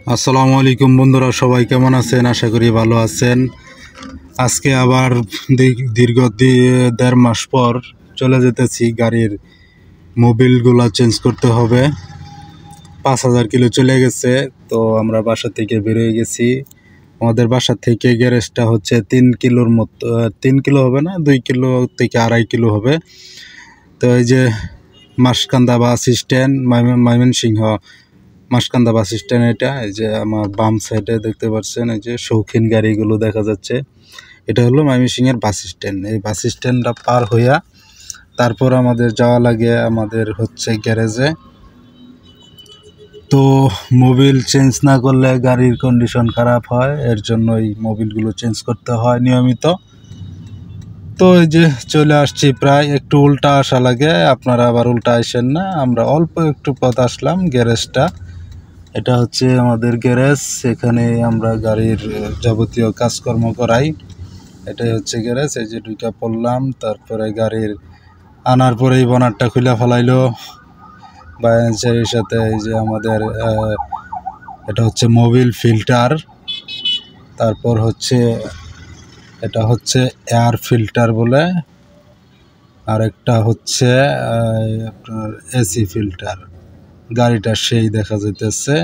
আসসালামু আলাইকুম বন্ধুরা, সবাই কেমন আছেন? আশা করি ভালো আছেন। আজকে আবার দীর্ঘ 1.5 মাস পর চলে যেতেছি। গাড়ির মোবিলগুলো চেঞ্জ করতে হবে। 5,000 কিলো চলে গেছে, তো আমরা বাসা থেকে বেরিয়ে গেছি। আমাদের বাসা থেকে গ্যারেজটা হচ্ছে 3 কিলোর মতো, 3 কিলো হবে না, 2 কিলো থেকে 2.5 কিলো হবে। তো এই যে Maskanda bus stand, Mymensingh Maskanda bus stand. এটা এই যে আমার বাম সাইডে দেখতে পাচ্ছেন, এই যে শৌখিন গাড়িগুলো দেখা যাচ্ছে। এটা হলো ময়মনসিংহের বাস স্ট্যান্ড। এই বাস স্ট্যান্ডটা পার হইয়া তারপর আমাদের যাওয়া লাগে আমাদের হচ্ছে গ্যারেজে। তো মোবিল চেঞ্জ না করলে গাড়ির কন্ডিশন খারাপ হয়, এর জন্য এই মোবিলগুলো চেঞ্জ করতে হয় নিয়মিত। তো এই যে চলে আসছি, প্রায় একটু উল্টা আসা লাগে, আপনারা আবার উল্টা আসেন না। আমরা অল্প একটু পথ আসলাম গ্যারেজটা। এটা হচ্ছে আমাদের গ্যারেজ, এখানে আমরা গাড়ির যাবতীয় কাজকর্ম করাই। এটাই হচ্ছে গ্যারেজ। এই যে ঢুকে পড়লাম, তারপরে গাড়ির আনার পরেই বনারটা খুলে ফেলাইলো বাইরের সাথে। এই যে আমাদের এটা হচ্ছে মোবিল ফিল্টার, তারপর হচ্ছে এটা হচ্ছে এয়ার ফিল্টার বলে, আর একটা হচ্ছে আপনার এসি ফিল্টার। গাড়িটা সেই দেখা যাইতেছে।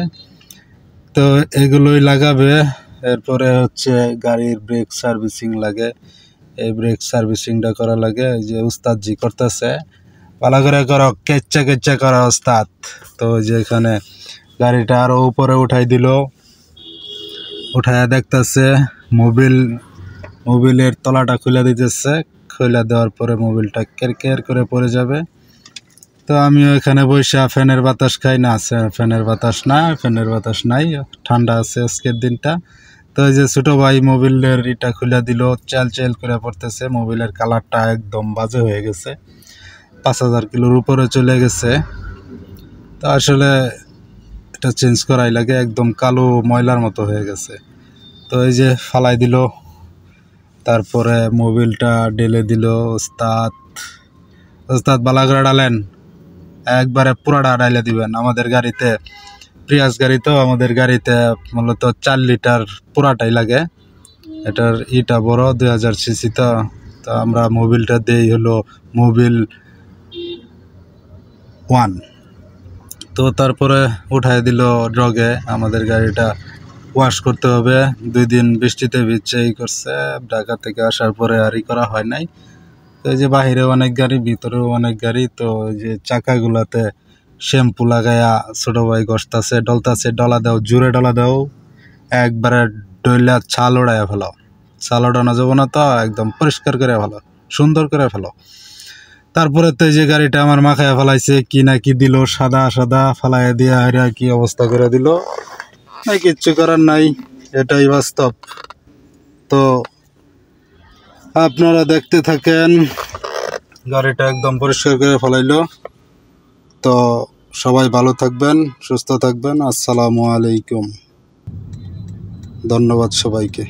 তো এগুলোই লাগাবে। এরপরে হচ্ছে গাড়ির ব্রেক সার্ভিসিং লাগে, এই ব্রেক সার্ভিসিংটা করা লাগে। এই যে উস্তাদ জি করতেছে, ভালো করে করো, কেচ্চা কেচ্চা করো উস্তাদ। তো যে এখানে গাড়িটা আরো উপরে উঠাই দিল, উঠাইয়া দেখতেছে মোবিলের তলাটা খুলে দিতেছে। খুলে দেওয়ার পরে মোবিলটা কের করে পড়ে যাবে। তো আমিও এখানে বসে ফ্যানের বাতাস খাই না, ফ্যানের বাতাস নাই, ঠান্ডা আছে আজকের দিনটা। তো এই যে ছোটো ভাই মোবিলের ইটা খুলে দিল, চেল করে পড়তেছে। মোবিলের কালারটা একদম বাজে হয়ে গেছে, 5,000 কিলোর উপরে চলে গেছে। তো আসলে এটা চেঞ্জ করাই লাগে, একদম কালো ময়লার মতো হয়ে গেছে। তো এই যে ফালাই দিল, তারপরে মোবিলটা ঢেলে দিল। ওস্তাদ বালা করে ডালেন, একবারে পুরাটা ডাইলে দিবেন। আমাদের গাড়িতে প্রিয়াস গাড়ি, তো আমাদের গাড়িতে মূলত 4 লিটার পুরাটাই লাগে। এটার ইটা বড়, 2000 সিসি। তো আমরা মোবিলটা দেই হলো মোবিল 1। তো তারপরে উঠাই দিল ড্রগে। আমাদের গাড়িটা ওয়াশ করতে হবে, 2 দিন বৃষ্টিতে ভিজেই করছে। ঢাকা থেকে আসার পরে আরই করা হয় নাই। তো এই যে বাহিরে অনেক গাড়ি, ভিতরেও অনেক গাড়ি। তো এই যে চাকাগুলাতে শ্যাম্পু লাগাইয়া ছোট ভাই ঘষতাছে, ডলতাছে। ডলা দাও, জোরে ডলা দাও, একবারে ডইলা ছাল ওড়াইয়া ফেলো। ছাল ওড়ানো যাবো না, তো একদম পরিষ্কার করে ফেলো, সুন্দর করে ফেলো। তারপরে তো এই যে গাড়িটা আমার মাখায় ফেলাইছে, কি না কি দিল, সাদা ফালাইয়া দিয়ে হাইরা কি অবস্থা করে দিল। কিচ্ছু করার নাই, এটাই বাস্তব। তো আপনারা দেখতে থাকেন, গাড়িটা একদম পরিষ্কার করে ফেলাইলো। তো সবাই ভালো থাকবেন, সুস্থ থাকবেন। আসসালামু আলাইকুম, ধন্যবাদ সবাইকে।